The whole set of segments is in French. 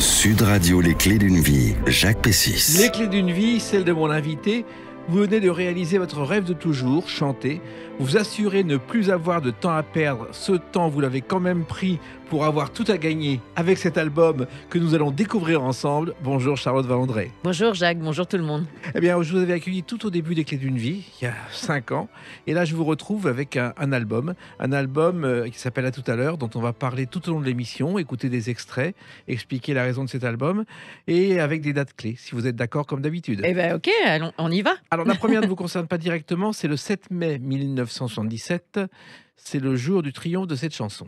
Sud Radio, les clés d'une vie, Jacques Pessis. Les clés d'une vie, celle de mon invité. Vous venez de réaliser votre rêve de toujours, chanter. Vous vous assurez ne plus avoir de temps à perdre. Ce temps, vous l'avez quand même pris pour avoir tout à gagner avec cet album que nous allons découvrir ensemble. Bonjour Charlotte Valandré. Bonjour Jacques, bonjour tout le monde. Eh bien, je vous avais accueilli tout au début des Clés d'une vie, il y a 5 ans. Et là, je vous retrouve avec un album qui s'appelle À tout à l'heure, dont on va parler tout au long de l'émission, écouter des extraits, expliquer la raison de cet album, et avec des dates clés, si vous êtes d'accord comme d'habitude. Eh bien ok, allons, on y va. Alors la première ne vous concerne pas directement, c'est le 7 mai 1977. C'est le jour du triomphe de cette chanson.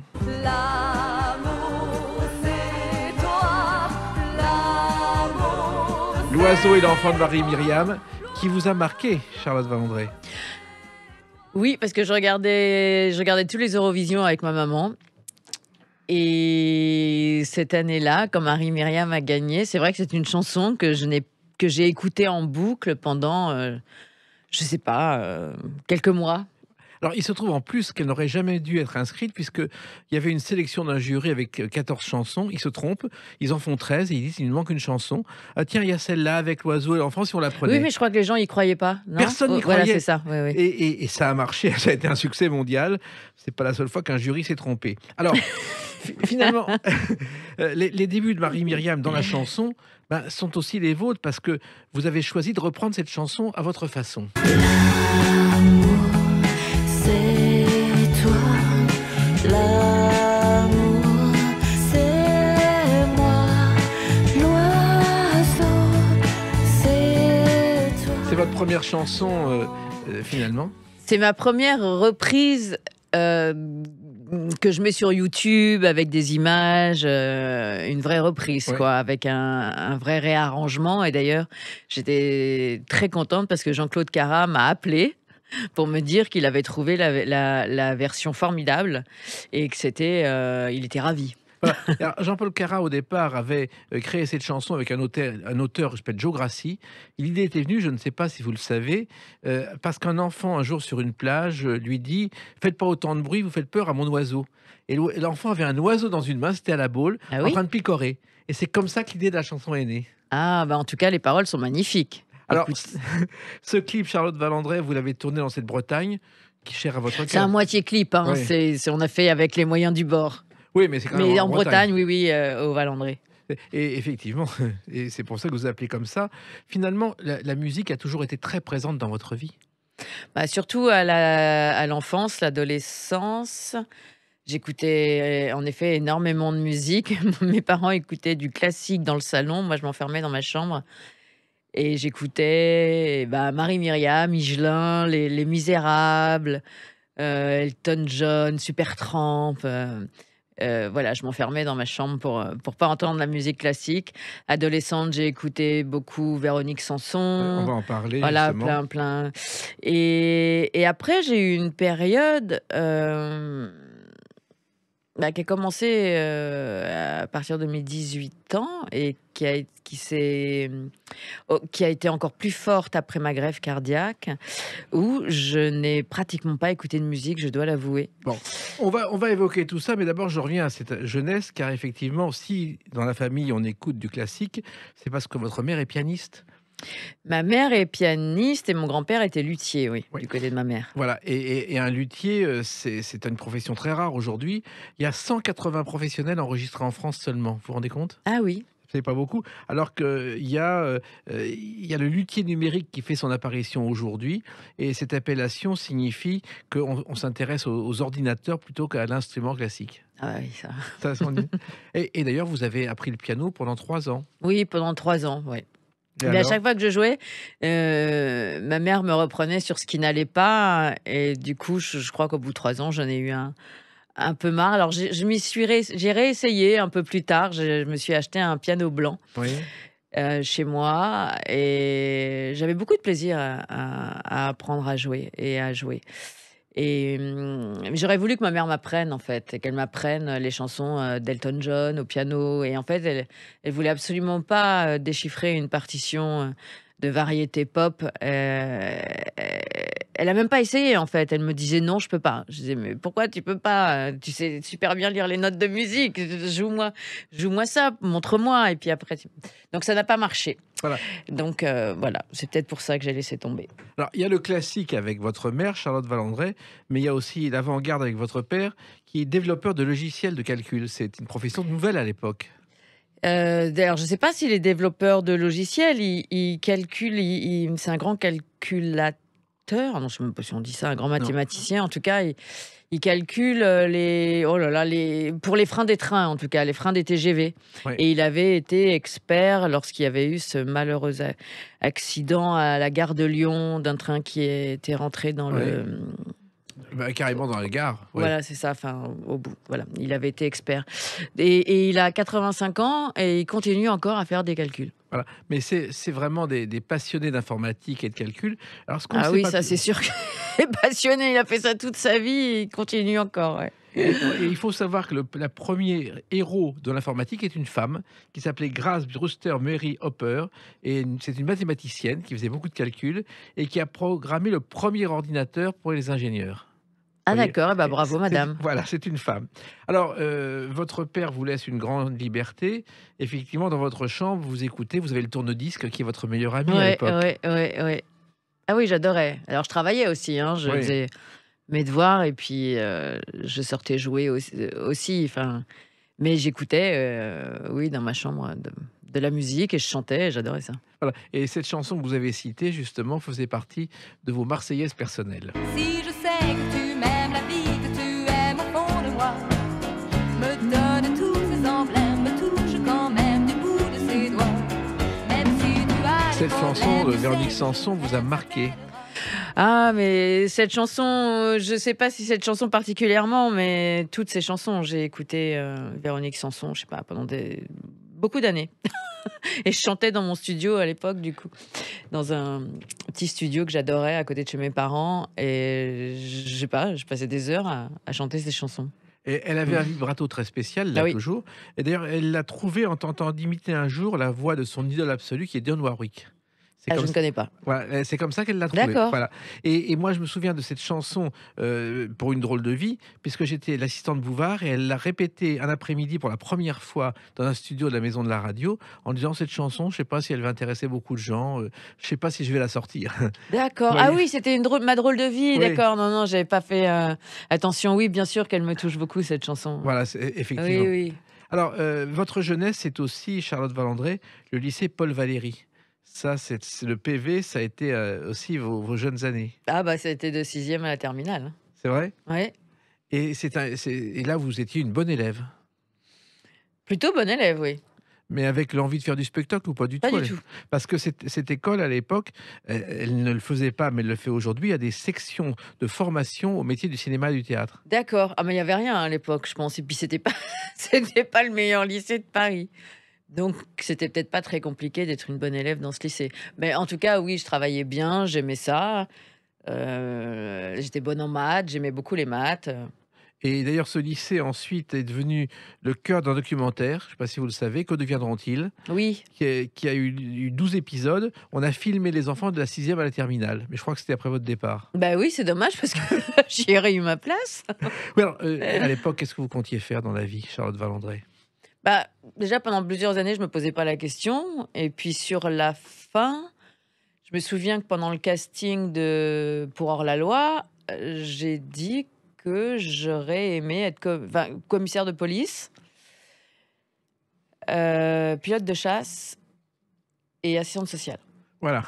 L'oiseau et l'enfant de Marie-Myriam, qui vous a marqué, Charlotte Valandré. Oui, parce que je regardais tous les Eurovisions avec ma maman. Et cette année-là, quand Marie-Myriam a gagné, c'est vrai que c'est une chanson que j'ai écoutée en boucle pendant, je sais pas, quelques mois. Alors, il se trouve en plus qu'elle n'aurait jamais dû être inscrite puisqu'il y avait une sélection d'un jury avec 14 chansons. Ils se trompent, ils en font 13 et ils disent qu'il nous manque une chanson. Ah tiens, il y a celle-là avec l'oiseau et l'enfant, si on la prenait. Oui, mais je crois que les gens y croyaient pas. Non, personne n'y croyait. Voilà, c'est ça. Oui, oui. Et ça a marché, ça a été un succès mondial. C'est pas la seule fois qu'un jury s'est trompé. Alors, finalement, les débuts de Marie-Myriam dans la chanson sont aussi les vôtres parce que vous avez choisi de reprendre cette chanson à votre façon. C'est votre première chanson, finalement? C'est ma première reprise que je mets sur YouTube avec des images, une vraie reprise, Ouais. quoi, avec un vrai réarrangement. Et d'ailleurs, j'étais très contente parce que Jean-Claude Carra m'a appelé pour me dire qu'il avait trouvé la version formidable et que il était ravi. Voilà. Alors, Jean-Paul Carra, au départ, avait créé cette chanson avec un auteur, je s'appelle Joe Grassi. L'idée était venue, je ne sais pas si vous le savez, parce qu'un enfant, un jour sur une plage, lui dit « Faites pas autant de bruit, vous faites peur à mon oiseau ». Et l'enfant avait un oiseau dans une main, c'était à la boule, Ah en oui train de picorer. Et c'est comme ça que l'idée de la chanson est née. Ah, bah en tout cas, les paroles sont magnifiques. Alors, Écoute, ce clip, Charlotte Valandré, vous l'avez tourné dans cette Bretagne, qui est chère à votre cœur. c'est un moitié clip, hein. Ouais. On a fait avec les moyens du bord. Oui, mais c'est quand même Mais en Bretagne, oui, au Valandré. Et effectivement, et c'est pour ça que vous appelez comme ça. Finalement, la musique a toujours été très présente dans votre vie. Bah, surtout à l'enfance, l'adolescence. J'écoutais en effet énormément de musique. Mes parents écoutaient du classique dans le salon. Moi, je m'enfermais dans ma chambre et j'écoutais Marie-Myriam, Higelin, les Misérables, Elton John, Supertramp. Voilà, je m'enfermais dans ma chambre pour pas entendre la musique classique. Adolescente, j'ai écouté beaucoup Véronique Sanson. On va en parler, Voilà, justement. plein. Et après, j'ai eu une période qui a commencé à partir de mes 18 ans et qui a été encore plus forte après ma greffe cardiaque, où je n'ai pratiquement pas écouté de musique, je dois l'avouer. Bon, on va évoquer tout ça, mais d'abord, je reviens à cette jeunesse, car effectivement, si dans la famille on écoute du classique, c'est parce que votre mère est pianiste. Ma mère est pianiste et mon grand-père était luthier, oui, Oui. du côté de ma mère. Voilà, et un luthier, c'est une profession très rare aujourd'hui. Il y a 180 professionnels enregistrés en France seulement, vous vous rendez compte? Ah oui. C'est pas beaucoup, alors qu'il y a le luthier numérique qui fait son apparition aujourd'hui, et cette appellation signifie qu'on s'intéresse aux ordinateurs plutôt qu'à l'instrument classique. Ah oui, ça. Ça, et d'ailleurs, vous avez appris le piano pendant 3 ans. Oui, pendant 3 ans, oui. Et Mais à alors chaque fois que je jouais, ma mère me reprenait sur ce qui n'allait pas. Et du coup, je crois qu'au bout de 3 ans, j'en ai eu un peu marre. Alors, j'ai réessayé un peu plus tard. Je me suis acheté un piano blanc Oui. chez moi. Et j'avais beaucoup de plaisir à apprendre à jouer et à jouer. Et j'aurais voulu que ma mère m'apprenne, en fait, et qu'elle m'apprenne les chansons d'Elton John au piano. Et en fait, elle voulait absolument pas déchiffrer une partition de variété pop. Elle a même pas essayé, en fait. Elle me disait: «Non, je peux pas». Je disais: «Mais pourquoi tu peux pas? Tu sais super bien lire les notes de musique. Joue-moi ça, montre-moi et puis après tu» donc ça n'a pas marché. Voilà. Donc voilà, c'est peut-être pour ça que j'ai laissé tomber. Alors, il y a le classique avec votre mère, Charlotte Valandré, mais il y a aussi l'avant-garde avec votre père, qui est développeur de logiciels de calcul. C'est une profession nouvelle à l'époque. D'ailleurs, je ne sais pas si les développeurs de logiciels, ils calculent, c'est un grand calculateur. Non, je ne sais même pas si on dit ça, un grand Non. mathématicien. En tout cas, il calcule oh là là, pour les freins des trains, en tout cas, les freins des TGV. Ouais. Et il avait été expert lorsqu'il y avait eu ce malheureux accident à la gare de Lyon d'un train qui était rentré dans Ouais. le. Bah, carrément dans la gare. Ouais. Voilà, c'est ça, enfin, au bout. Voilà, il avait été expert. Et il a 85 ans et il continue encore à faire des calculs. Voilà. Mais c'est vraiment des passionnés d'informatique et de calcul. Alors, ce qu'on Ah sait oui, pas ça c'est sûr qu'il est passionné, il a fait ça toute sa vie et il continue encore. Ouais. Et il faut savoir que la première héros de l'informatique est une femme qui s'appelait Grace Brewster Mary Hopper. Et c'est une mathématicienne qui faisait beaucoup de calculs et qui a programmé le premier ordinateur pour les ingénieurs. Ah Voyez. d'accord, eh ben, bravo madame. Voilà, c'est une femme. Alors, votre père vous laisse une grande liberté. Effectivement, dans votre chambre, vous écoutez, vous avez le tourne-disque qui est votre meilleur ami à Ouais, l'époque. ouais. Ah oui, j'adorais. Alors je travaillais aussi, hein, je Oui. faisais mes devoirs et puis je sortais jouer aussi, enfin, mais j'écoutais, oui, dans ma chambre de la musique et je chantais, et j'adorais ça. Voilà. Et cette chanson que vous avez citée, justement, faisait partie de vos Marseillaises personnelles. Si je sais que tu m'aimes, la vie que tu aimes au fond de moi, me donne tous ces emblèmes, me touche quand même du bout de ses doigts. Même si tu as Cette des chanson de problèmes, Véronique c'est- Sanson vous a marqué. Ah, mais cette chanson, je sais pas si cette chanson particulièrement, mais toutes ces chansons, j'ai écouté Véronique Sanson, je sais pas, pendant beaucoup d'années. Et je chantais dans mon studio à l'époque, du coup, dans un petit studio que j'adorais à côté de chez mes parents. Et je sais pas, je passais des heures à chanter ces chansons. Et elle avait un vibrato très spécial, là, Ah oui. toujours. Et d'ailleurs, elle l'a trouvé en tentant d'imiter un jour la voix de son idole absolue, qui est Dionne Warwick. C'est Ah, je comme ne ça- connais pas. Voilà, c'est comme ça qu'elle l'a trouvé. D'accord. Voilà. Et moi, je me souviens de cette chanson pour une drôle de vie, puisque j'étais l'assistant de Bouvard et elle l'a répétée un après-midi pour la première fois dans un studio de la Maison de la Radio, en disant cette chanson, je sais pas si elle va intéresser beaucoup de gens, je sais pas si je vais la sortir. D'accord. Vous Ah voyez. oui, c'était ma drôle de vie. Oui. D'accord. Non, j'avais pas fait attention. Oui, bien sûr qu'elle me touche beaucoup, cette chanson. Voilà, effectivement. Oui. Alors, votre jeunesse, c'est aussi, Charlotte Valandré, le lycée Paul Valéry. Ça, c'est le PV, ça a été aussi vos jeunes années. Ah bah, c'était de 6e à la terminale. C'est vrai? Ouais. Et, et là, vous étiez une bonne élève. Plutôt bonne élève, oui. Mais avec l'envie de faire du spectacle ou pas du Pas tout? du tout. Parce que cette école, à l'époque, elle ne le faisait pas, mais elle le fait aujourd'hui. Il y a des sections de formation au métier du cinéma et du théâtre. D'accord. Ah mais il y avait rien à l'époque, je pense. Et puis c'était pas, c'était pas le meilleur lycée de Paris. Donc c'était peut-être pas très compliqué d'être une bonne élève dans ce lycée. Mais en tout cas, oui, je travaillais bien, j'aimais ça. J'étais bonne en maths, j'aimais beaucoup les maths. Et d'ailleurs, ce lycée, ensuite, est devenu le cœur d'un documentaire. Je ne sais pas si vous le savez. Que deviendront-ils? Oui. Qui a eu 12 épisodes. On a filmé les enfants de la 6e à la terminale. Mais je crois que c'était après votre départ. Bah oui, c'est dommage parce que j'y aurais eu ma place. Oui, alors, à l'époque, qu'est-ce que vous comptiez faire dans la vie, Charlotte Valandré? Bah, déjà, pendant plusieurs années, je me posais pas la question. Et puis sur la fin, je me souviens que pendant le casting pour Hors-la-Loi, j'ai dit que j'aurais aimé être commissaire de police, pilote de chasse et assistante sociale. Voilà.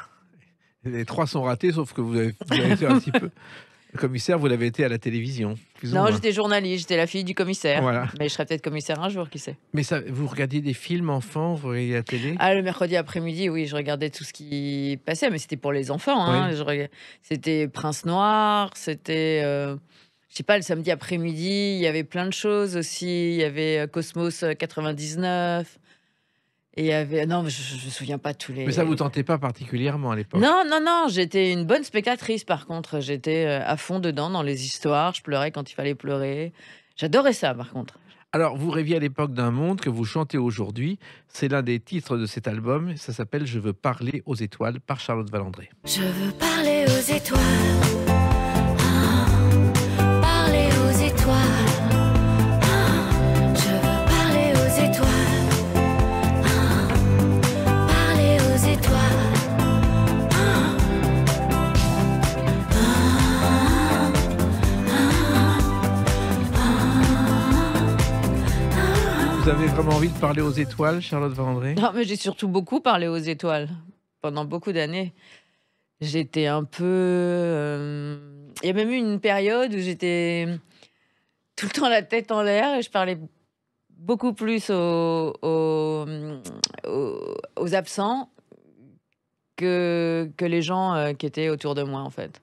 Les 3 sont ratés, sauf que vous avez été un petit peu... Le commissaire, vous l'avez été à la télévision, plus ou Non, moins. j'étais journaliste, j'étais la fille du commissaire. Voilà. Mais je serais peut-être commissaire un jour, qui sait. Mais ça, vous regardiez des films enfants, vous regardiez la télé? Ah, le mercredi après-midi, oui, je regardais tout ce qui passait, mais c'était pour les enfants. Hein. Oui. C'était Prince Noir, c'était, je sais pas, le samedi après-midi, il y avait plein de choses aussi. Il y avait Cosmos 99. Et il y avait, non, je me souviens pas tous les. Mais ça vous tentait pas particulièrement à l'époque? Non, j'étais une bonne spectatrice par contre. J'étais à fond dedans dans les histoires. Je pleurais quand il fallait pleurer. J'adorais ça par contre. Alors, vous rêviez à l'époque d'un monde que vous chantez aujourd'hui. C'est l'un des titres de cet album. Ça s'appelle Je veux parler aux étoiles par Charlotte Valandré. Je veux parler aux étoiles, parler aux étoiles. Je veux parler aux étoiles, parler aux étoiles. Vous avez vraiment envie de parler aux étoiles, Charlotte Valandré? Non, mais j'ai surtout beaucoup parlé aux étoiles pendant beaucoup d'années. J'étais un peu. Il y a même eu une période où j'étais tout le temps la tête en l'air et je parlais beaucoup plus aux absents que les gens qui étaient autour de moi, en fait.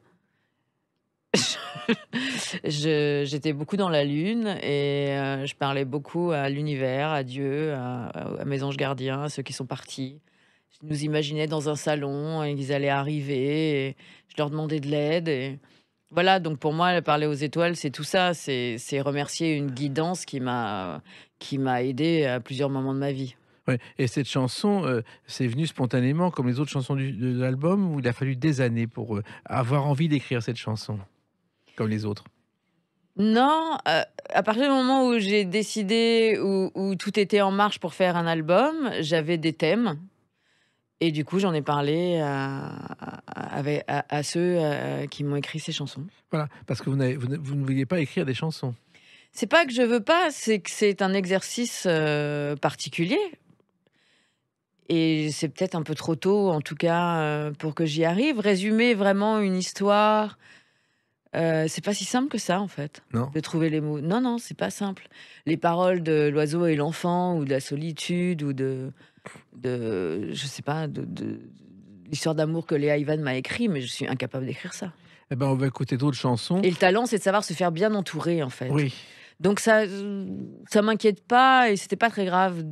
J'étais beaucoup dans la lune et je parlais beaucoup à l'univers, à Dieu, à mes anges gardiens, à ceux qui sont partis. Je nous imaginais dans un salon et qu'ils allaient arriver et je leur demandais de l'aide. Et voilà, donc pour moi, parler aux étoiles, c'est tout ça. C'est remercier une guidance qui m'a aidé à plusieurs moments de ma vie. Ouais. Et cette chanson, c'est venu spontanément comme les autres chansons de l'album, ou il a fallu des années pour avoir envie d'écrire cette chanson comme les autres? Non, à partir du moment où j'ai décidé, où tout était en marche pour faire un album, j'avais des thèmes. Et du coup, j'en ai parlé à ceux qui m'ont écrit ces chansons. Voilà, parce que vous ne vouliez pas écrire des chansons. C'est pas que je veux pas, c'est que c'est un exercice particulier. Et c'est peut-être un peu trop tôt, en tout cas, pour que j'y arrive. Résumer vraiment une histoire, c'est pas si simple que ça, en fait, Non. de trouver les mots. Non, non, c'est pas simple. Les paroles de l'oiseau et l'enfant, ou de la solitude, ou je sais pas, de l'histoire d'amour que Léa Ivan m'a écrit, mais je suis incapable d'écrire ça. Eh ben, on va écouter d'autres chansons. Et le talent, c'est de savoir se faire bien entourer, en fait. Oui. Donc ça m'inquiète pas, et c'était pas très grave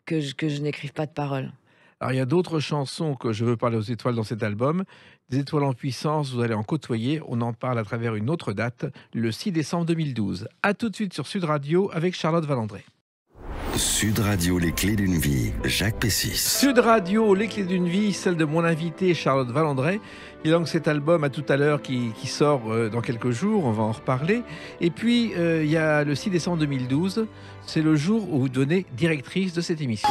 que je n'écrive pas de paroles. Alors, il y a d'autres chansons que je veux parler aux étoiles dans cet album. Des étoiles en puissance, vous allez en côtoyer. On en parle à travers une autre date, le 6 décembre 2012. A tout de suite sur Sud Radio avec Charlotte Valandré. Sud Radio, les clés d'une vie, Jacques Pessis. Sud Radio, les clés d'une vie, celle de mon invité Charlotte Valandré. Il y a donc cet album à tout à l'heure qui sort dans quelques jours, on va en reparler. Et puis il y a le 6 décembre 2012, c'est le jour où vous devenez directrice de cette émission.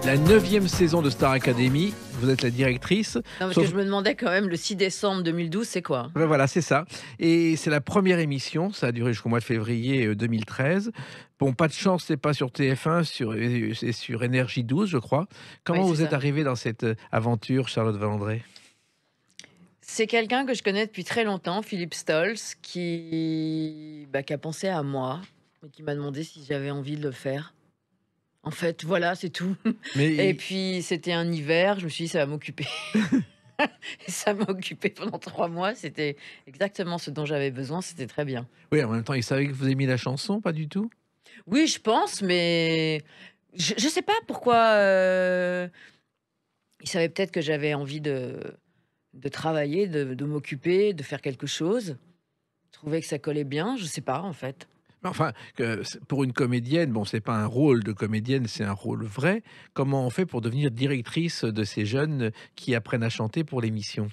La 9e saison de Star Academy, vous êtes la directrice. Non, parce que je me demandais quand même, le 6 décembre 2012, c'est quoi? Ben voilà, c'est ça. Et c'est la première émission, ça a duré jusqu'au mois de février 2013. Bon, pas de chance, c'est pas sur TF1, c'est sur Énergie 12, je crois. Comment Oui, vous c'est êtes ça. arrivée dans cette aventure, Charlotte Valandré? C'est quelqu'un que je connais depuis très longtemps, Philippe Stolz, qui a pensé à moi et qui m'a demandé si j'avais envie de le faire. En fait, voilà, c'est tout. Mais Et puis, c'était un hiver, je me suis dit, ça va m'occuper. Et ça m'a occupé pendant 3 mois. C'était exactement ce dont j'avais besoin. C'était très bien. oui, en même temps, il savait que vous aimiez la chanson, pas du tout? Oui, je pense, mais je sais pas pourquoi. Il savait peut-être que j'avais envie de travailler, de m'occuper, de faire quelque chose. Je trouvais que ça collait bien. Je sais pas, en fait. Enfin, pour une comédienne, bon, c'est pas un rôle de comédienne, c'est un rôle vrai. Comment on fait pour devenir directrice de ces jeunes qui apprennent à chanter pour l'émission?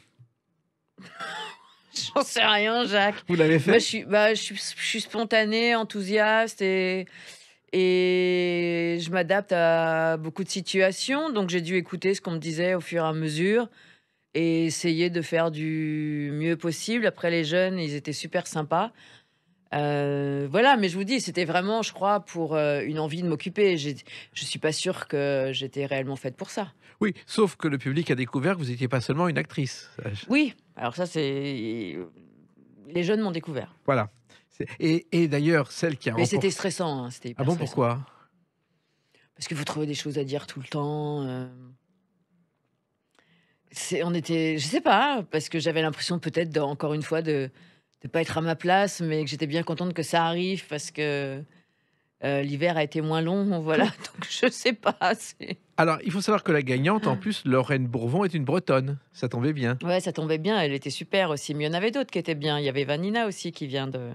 J'en sais rien, Jacques. Vous l'avez fait? Je suis spontanée, enthousiaste et je m'adapte à beaucoup de situations. Donc, j'ai dû écouter ce qu'on me disait au fur et à mesure et essayer de faire du mieux possible. Après, les jeunes, ils étaient super sympas. Voilà, mais je vous dis, c'était vraiment, je crois, pour une envie de m'occuper. Je suis pas sûre que j'étais réellement faite pour ça. Oui, sauf que le public a découvert que vous n'étiez pas seulement une actrice. Oui, alors ça, c'est... Les jeunes m'ont découvert. Voilà. Et d'ailleurs, celle qui a Mais remporté... c'était stressant, hein, c'était hyper Ah bon, stressant. pourquoi? Parce qu'il faut trouver des choses à dire tout le temps. On était, je sais pas, parce que j'avais l'impression peut-être, encore une fois, de pas être à ma place, mais que j'étais bien contente que ça arrive parce que l'hiver a été moins long, voilà. Donc je sais pas. Alors, il faut savoir que la gagnante, en plus, Lorraine Bourvon, est une Bretonne. Ça tombait bien. Ouais, ça tombait bien, elle était super aussi. Mais il y en avait d'autres qui étaient bien. Il y avait Vanina aussi qui vient de.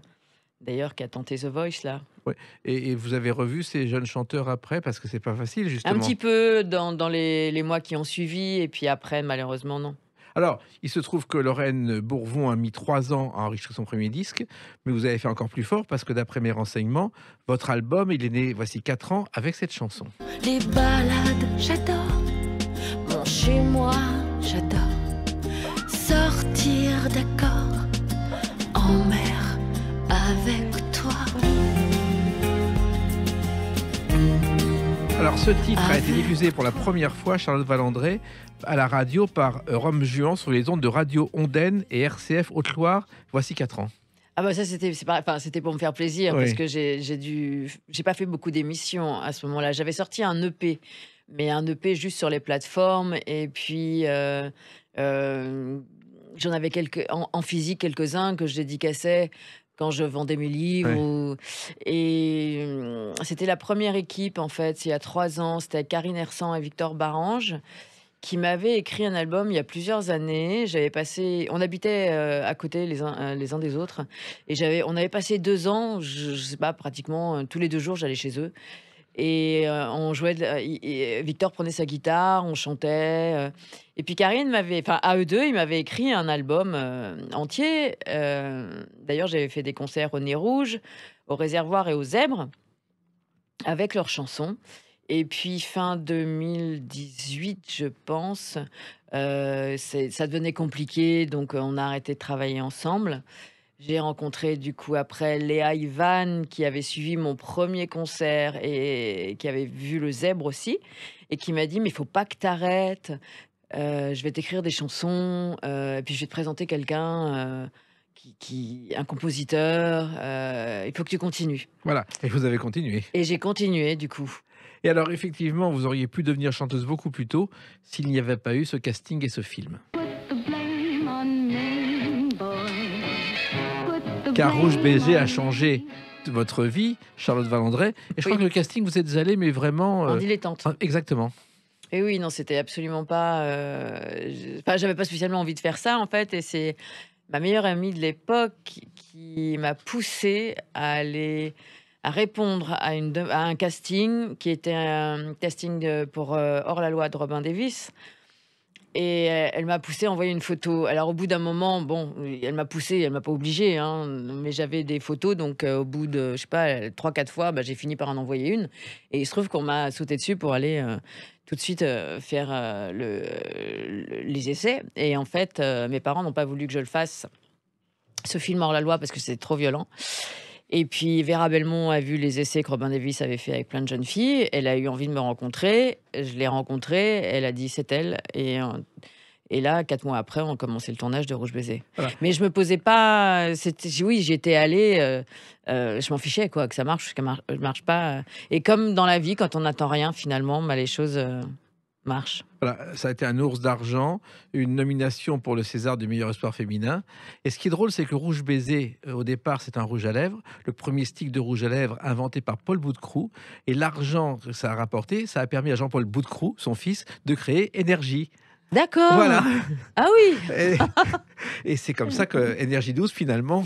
D'ailleurs, qui a tenté The Voice là. Ouais. Et vous avez revu ces jeunes chanteurs après, parce que c'est pas facile, Un justement. petit peu dans les mois qui ont suivi, et puis après, malheureusement, non. Alors, il se trouve que Lorraine Bourvon a mis 3 ans à enregistrer son premier disque, mais vous avez fait encore plus fort, parce que d'après mes renseignements, votre album, il est né voici 4 ans avec cette chanson. Les balades, j'adore. Mon chez-moi, j'adore. Sortir d'accord en mer avec toi. Alors, ce titre a été diffusé pour la première fois, Charlotte Valandré, à la radio par Rome Juan sur les ondes de Radio Ondaine et RCF Haute-Loire, voici 4 ans. Ah bah ça c'était pour me faire plaisir, Oui. parce que j'ai pas fait beaucoup d'émissions à ce moment-là. J'avais sorti un EP, mais un EP juste sur les plateformes, et puis j'en avais en physique quelques-uns que je dédicaçais quand je vendais mes livres. Et c'était la première équipe en fait, il y a 3 ans, c'était Karine Hersan et Victor Barange qui m'avaient écrit un album il y a plusieurs années. On habitait à côté les uns des autres, et on avait passé 2 ans, je sais pas, pratiquement tous les 2 jours, j'allais chez eux. Et on jouait, Victor prenait sa guitare, on chantait. Et puis Karine à eux deux, ils m'avaient écrit un album entier. D'ailleurs, j'avais fait des concerts au Nez Rouge, au Réservoir et au Zèbre, avec leurs chansons. Et puis fin 2018, je pense, ça devenait compliqué, donc on a arrêté de travailler ensemble. J'ai rencontré du coup après Léa Ivan, qui avait suivi mon premier concert et qui avait vu le Zèbre aussi, et qui m'a dit mais il faut pas que tu arrêtes, je vais t'écrire des chansons, et puis je vais te présenter quelqu'un, un compositeur, il faut que tu continues. Voilà, et vous avez continué. Et j'ai continué du coup. Et alors, effectivement, vous auriez pu devenir chanteuse beaucoup plus tôt s'il n'y avait pas eu ce casting et ce film. Car Rouge Baiser a changé votre vie, Charlotte Valandré. Et je crois que le casting, vous êtes allé, mais vraiment... En dilettante. Exactement. Et oui, non, c'était absolument pas... j'avais pas spécialement envie de faire ça, en fait. Et c'est ma meilleure amie de l'époque qui m'a poussée à répondre à un casting qui était un casting pour Hors-la-loi de Robin Davis. Et elle m'a poussée à envoyer une photo. Alors, au bout d'un moment, bon, elle m'a poussée, elle m'a pas obligée, hein, mais j'avais des photos. Donc, au bout de, je sais pas, 3-4 fois, j'ai fini par en envoyer une. Et il se trouve qu'on m'a sauté dessus pour aller tout de suite faire les essais. Et en fait, mes parents n'ont pas voulu que je le fasse, ce film Hors-la-loi, parce que c'est trop violent. Et puis Vera Belmont a vu les essais que Robin Davis avait fait avec plein de jeunes filles. Elle a eu envie de me rencontrer. Je l'ai rencontrée. Elle a dit c'est elle. Et là, 4 mois après, on commençait le tournage de Rouge Baiser. Voilà. Mais je me posais pas. Oui, j'étais allée. Je m'en fichais quoi, que ça marche, que ça marche pas. Et comme dans la vie, quand on n'attend rien, finalement, les choses marchent. Voilà, ça a été un ours d'argent, une nomination pour le César du meilleur espoir féminin. Et ce qui est drôle, c'est que Rouge Baiser, au départ, c'est un rouge à lèvres, le premier stick de rouge à lèvres inventé par Paul Boutcrou. Et l'argent que ça a rapporté, ça a permis à Jean-Paul Boutcrou, son fils, de créer Énergie. D'accord. Voilà. Ah oui. Et c'est comme ça que Énergie 12, finalement,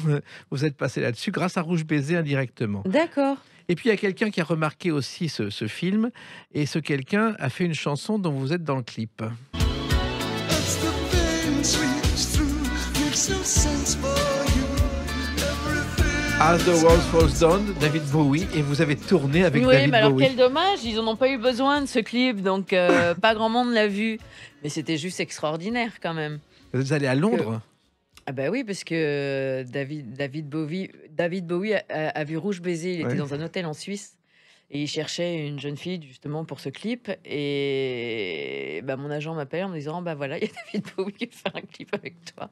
vous êtes passé là-dessus grâce à Rouge Baiser indirectement. D'accord. Et puis il y a quelqu'un qui a remarqué aussi ce film, et ce quelqu'un a fait une chanson dont vous êtes dans le clip. As the World Falls Down, David Bowie, et vous avez tourné avec Oui, David mais alors Bowie. quel dommage, ils n'en ont pas eu besoin de ce clip, donc pas grand monde l'a vu. Mais c'était juste extraordinaire quand même. Vous êtes allé à Londres. Ah bah oui, parce que David Bowie a vu Rouge Baiser, il était dans un hôtel en Suisse. Et il cherchait une jeune fille justement pour ce clip. Et mon agent m'appelle en me disant voilà, il y a David Bowie qui fait un clip avec toi.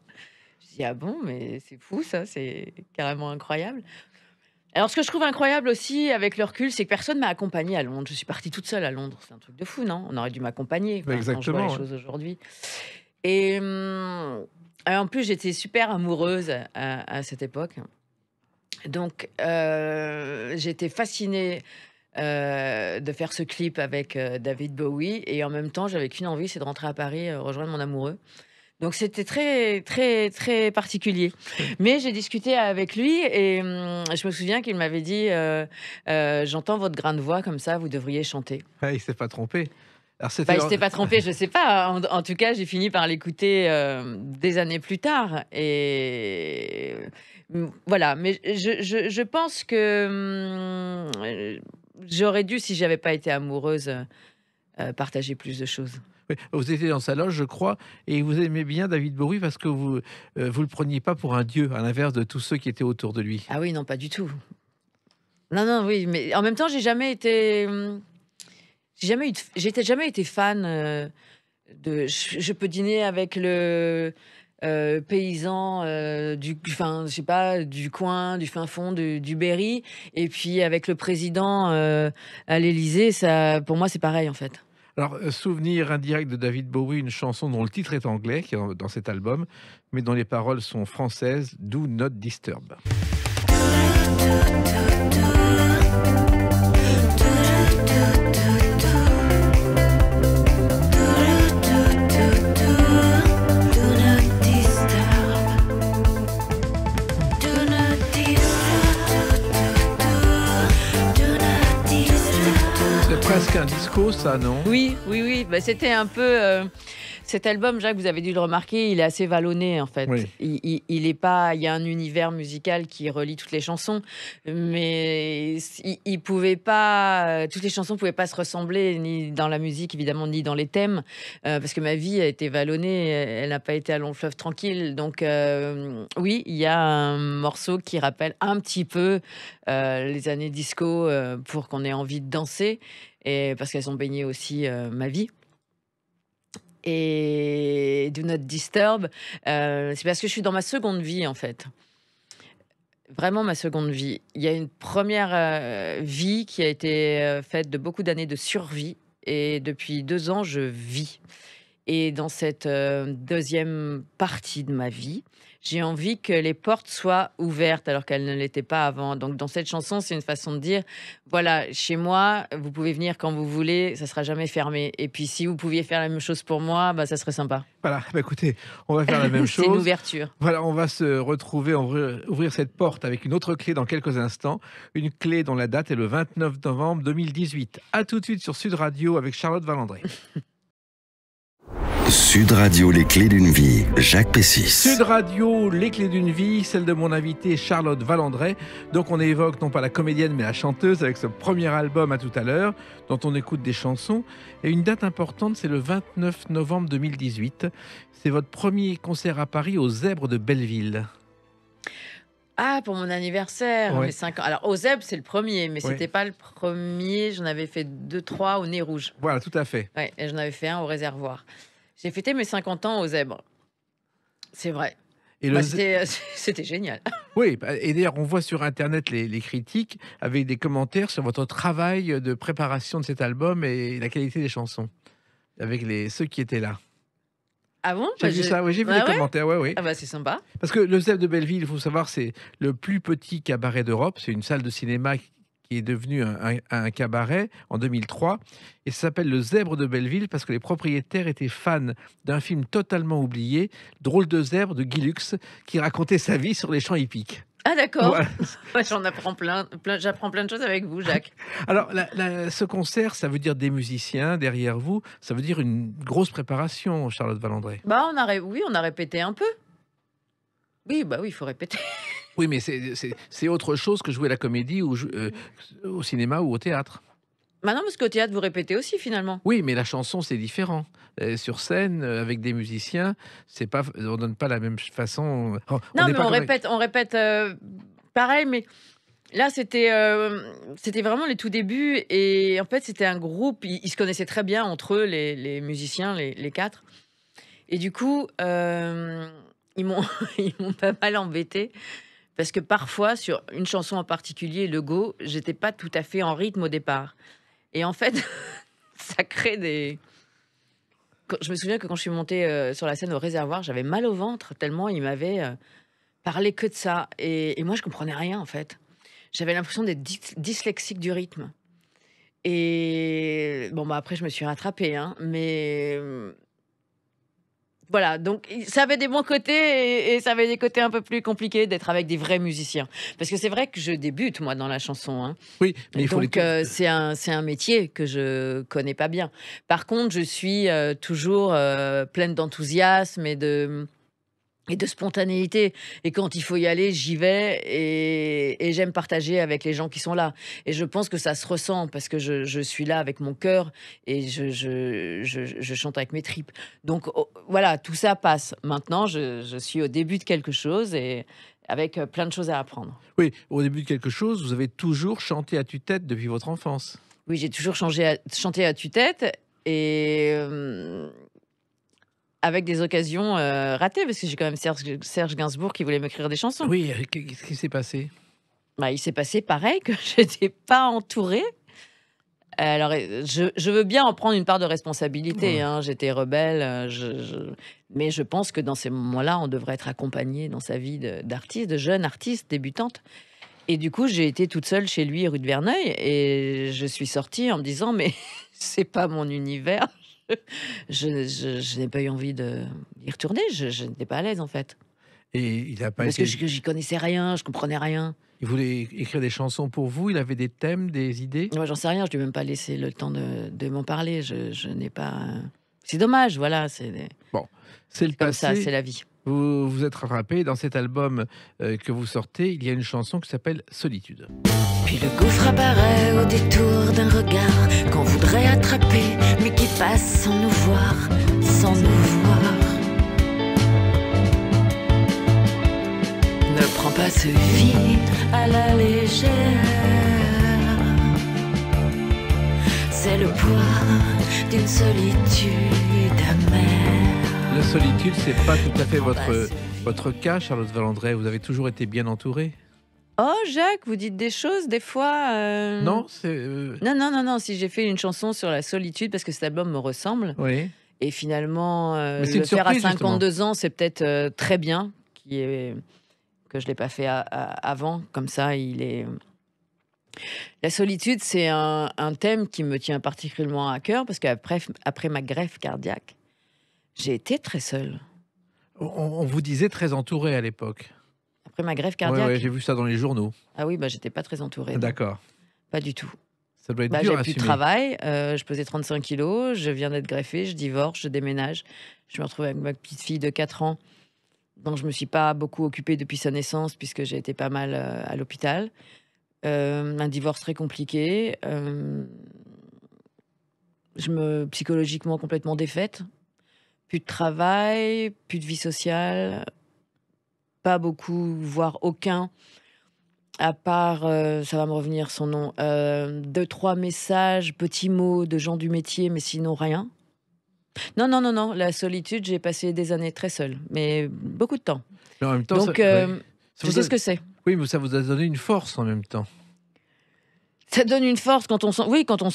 Je dis ah bon, mais c'est fou ça, c'est carrément incroyable. Alors ce que je trouve incroyable aussi avec le recul, c'est que personne m'a accompagnée à Londres. Je suis partie toute seule à Londres. C'est un truc de fou, non? On aurait dû m'accompagner quand je vois Exactement. les choses aujourd'hui. Et en plus, j'étais super amoureuse à cette époque. Donc j'étais fascinée de faire ce clip avec David Bowie. Et en même temps, j'avais qu'une envie, c'est de rentrer à Paris, rejoindre mon amoureux. Donc c'était très, très, très particulier. Mais j'ai discuté avec lui et je me souviens qu'il m'avait dit j'entends votre grain de voix comme ça, vous devriez chanter. Ah, il s'est pas trompé. Alors Bah, il s'était pas trompé, je sais pas. En tout cas, j'ai fini par l'écouter des années plus tard. Et voilà. Mais je pense que j'aurais dû, si j'avais pas été amoureuse, partager plus de choses. Oui, vous étiez dans sa loge, je crois, et vous aimez bien David Bowie parce que vous le preniez pas pour un dieu, à l'inverse de tous ceux qui étaient autour de lui. Ah oui, non, pas du tout. Non, non, oui, mais en même temps, j'ai jamais été fan je peux dîner avec le paysan je sais pas, du coin, du fin fond du Berry, et puis avec le président à l'Élysée, ça, pour moi, c'est pareil en fait. Alors, souvenir indirect de David Bowie, une chanson dont le titre est anglais, qui est dans cet album, mais dont les paroles sont françaises, Do Not Disturb. C'est presque un disco, ça, non? Oui, oui, oui. Bah, c'était un peu. Cet album, Jacques, vous avez dû le remarquer, il est assez vallonné en fait. Oui. Il est pas. Il y a un univers musical qui relie toutes les chansons, mais il pouvait pas. Toutes les chansons pouvaient pas se ressembler, ni dans la musique évidemment, ni dans les thèmes, parce que ma vie a été vallonnée. Elle n'a pas été à long fleuve tranquille. Donc oui, il y a un morceau qui rappelle un petit peu les années disco pour qu'on ait envie de danser, et parce qu'elles ont baigné aussi ma vie. Et Do Not Disturb, c'est parce que je suis dans ma seconde vie, en fait. Vraiment ma seconde vie. Il y a une première vie qui a été faite de beaucoup d'années de survie. Et depuis 2 ans, je vis. Et dans cette deuxième partie de ma vie, j'ai envie que les portes soient ouvertes alors qu'elles ne l'étaient pas avant. Donc dans cette chanson, c'est une façon de dire, voilà, chez moi, vous pouvez venir quand vous voulez, ça sera jamais fermé. Et puis si vous pouviez faire la même chose pour moi, bah, ça serait sympa. Voilà, bah, écoutez, on va faire la même C'est une chose. ouverture. Voilà, on va se retrouver, ouvrir cette porte avec une autre clé dans quelques instants. Une clé dont la date est le 29 novembre 2018. À tout de suite sur Sud Radio avec Charlotte Valandré. Sud Radio, les clés d'une vie, Jacques Pessis. Sud Radio, les clés d'une vie, celle de mon invité Charlotte Valandré. Donc on évoque non pas la comédienne mais la chanteuse avec ce premier album à tout à l'heure, dont on écoute des chansons. Et une date importante, c'est le 29 novembre 2018. C'est votre premier concert à Paris aux Zèbres de Belleville. Ah, pour mon anniversaire, Ouais. mes 5 ans. Alors, aux Zèbres, c'est le premier, mais Ouais. c'était pas le premier. J'en avais fait 2, 3 au Nez Rouge. Voilà, tout à fait. Ouais, et j'en avais fait un au Réservoir. J'ai fêté mes 50 ans aux Zèbres. C'est vrai. Et Bah, le c'était génial. Oui, et d'ailleurs, on voit sur Internet les critiques avec des commentaires sur votre travail de préparation de cet album et la qualité des chansons, avec ceux qui étaient là. Ah bon? J'ai Bah, vu ça, oui, j'ai vu Ah les ouais commentaires, oui. Ah bah, c'est sympa. Parce que le Zèbre de Belleville, il faut savoir, c'est le plus petit cabaret d'Europe. C'est une salle de cinéma qui est devenue un cabaret en 2003. Et ça s'appelle le Zèbre de Belleville parce que les propriétaires étaient fans d'un film totalement oublié, Drôle de zèbre de Guy Lux, qui racontait sa vie sur les champs hippiques. Ah d'accord. Voilà. Ouais, j'en apprends j'apprends plein de choses avec vous, Jacques. Alors, ce concert, ça veut dire des musiciens derrière vous. Ça veut dire une grosse préparation, Charlotte Valandré. Bah, oui, on a répété un peu. Oui, bah oui, il faut répéter. Oui, mais c'est autre chose que jouer la comédie ou au cinéma ou au théâtre. Bah non, parce qu'au théâtre, vous répétez aussi, finalement. Oui, mais la chanson, c'est différent. Sur scène, avec des musiciens, on donne pas la même façon. Non, n'est mais pas on répète pareil, mais là, c'était vraiment les tout débuts. Et en fait, c'était un groupe, ils se connaissaient très bien entre eux, les musiciens, les 4. Et du coup, ils m'ont pas mal embêté. Parce que parfois, sur une chanson en particulier, Le Go, j'étais pas tout à fait en rythme au départ. Et en fait, ça crée des... Je me souviens que quand je suis montée sur la scène au Réservoir, j'avais mal au ventre, tellement ils m'avaient parlé que de ça. Et moi, je comprenais rien, en fait. J'avais l'impression d'être dyslexique du rythme. Et bon, bah, après, je me suis rattrapée, hein, mais voilà, donc ça avait des bons côtés et ça avait des côtés un peu plus compliqués d'être avec des vrais musiciens. Parce que c'est vrai que je débute, moi, dans la chanson, hein. Oui, mais il faut Donc, c'est un métier que je connais pas bien. Par contre, je suis toujours pleine d'enthousiasme et de spontanéité. Et quand il faut y aller, j'y vais et j'aime partager avec les gens qui sont là. Et je pense que ça se ressent parce que je suis là avec mon cœur et je chante avec mes tripes. Donc voilà, tout ça passe. Maintenant, je suis au début de quelque chose et avec plein de choses à apprendre. Oui, au début de quelque chose, vous avez toujours chanté à tue-tête depuis votre enfance. Oui, j'ai toujours chanté à tue-tête et avec des occasions ratées, parce que j'ai quand même Serge Gainsbourg qui voulait m'écrire des chansons. Oui, qu'est-ce qui s'est passé? Bah, il s'est passé pareil, que je n'étais pas entourée. Alors, je veux bien en prendre une part de responsabilité. Ouais. Hein, j'étais rebelle, mais je pense que dans ces moments-là, on devrait être accompagné dans sa vie d'artiste, de jeune artiste, débutante. Et du coup, j'ai été toute seule chez lui, rue de Verneuil, et je suis sortie en me disant, mais c'est pas mon univers. Je n'ai pas eu envie d'y retourner. Je n'étais pas à l'aise, en fait. Et il a pas Parce été... que j'y connaissais rien, je comprenais rien. Il voulait écrire des chansons pour vous, il avait des thèmes, des idées? Moi, j'en sais rien, je lui ai même pas laissé le temps de m'en parler. Je n'ai pas. C'est dommage, voilà. C'est C'est le comme ça, passé. c'est la vie. Vous vous êtes rattrapé. Dans cet album que vous sortez, il y a une chanson qui s'appelle Solitude. Puis le gouffre apparaît au détour d'un regard qu'on voudrait attraper, mais qui passe sans nous voir, sans nous voir. Ne prends pas ce vide à la légère. C'est le poids d'une solitude amère. La solitude, c'est pas tout à fait votre cas, Charlotte Valandré. Vous avez toujours été bien entourée. Oh, Jacques, vous dites des choses des fois. Non, c'est Non. Si j'ai fait une chanson sur la solitude, parce que cet album me ressemble, oui. et finalement, Mais c'est le une faire à surprise, 52 ans, c'est peut-être très bien, que je l'ai pas fait avant. Comme ça, il est. La solitude, c'est un thème qui me tient particulièrement à cœur, parce qu'après ma greffe cardiaque, j'ai été très seule. On vous disait très entouré à l'époque. Après ma greffe Ouais, cardiaque. ouais, j'ai vu ça dans les journaux. Ah oui, bah j'étais pas très entourée. Non. D'accord. Pas du tout. Ça doit être Bah, dur j'ai à plus de assumer. travail, je pesais 35 kilos, je viens d'être greffée, je divorce, je déménage. Je me retrouve avec ma petite fille de 4 ans, dont je me suis pas beaucoup occupée depuis sa naissance, puisque j'ai été pas mal à l'hôpital. Un divorce très compliqué. Psychologiquement complètement défaite. Plus de travail, plus de vie sociale, pas beaucoup, voire aucun, à part, ça va me revenir son nom, 2-3 messages, petits mots de gens du métier, mais sinon rien. Non, la solitude, j'ai passé des années très seule, mais beaucoup de temps. Mais en même temps, Donc, ça je vous sais a- ce que c'est. Oui, mais ça vous a donné une force en même temps. Ça donne une force quand on se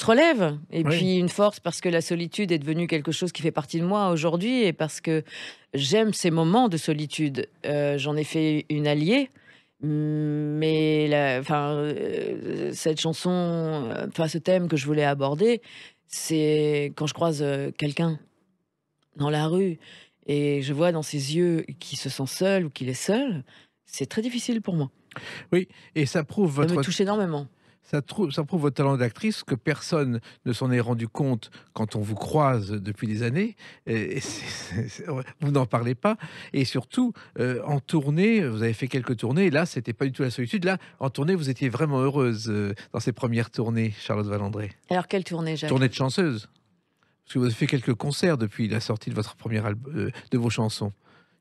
relève. Et Oui. puis une force parce que la solitude est devenue quelque chose qui fait partie de moi aujourd'hui et parce que j'aime ces moments de solitude. J'en ai fait une alliée, mais cette chanson, ce thème que je voulais aborder, c'est quand je croise quelqu'un dans la rue et je vois dans ses yeux qu'il se sent seul ou qu'il est seul, c'est très difficile pour moi. Oui, et ça prouve Ça me votre... touche énormément. Ça prouve votre talent d'actrice, que personne ne s'en est rendu compte quand on vous croise depuis des années. Vous n'en parlez pas. Et surtout, en tournée, vous avez fait quelques tournées. Et là, c'était pas du tout la solitude. Là, en tournée, vous étiez vraiment heureuse dans ces premières tournées, Charlotte Valandré. Alors quelle tournée, Jacques? Tournée de chanceuse. Parce que vous avez fait quelques concerts depuis la sortie de votre premier album, de vos chansons.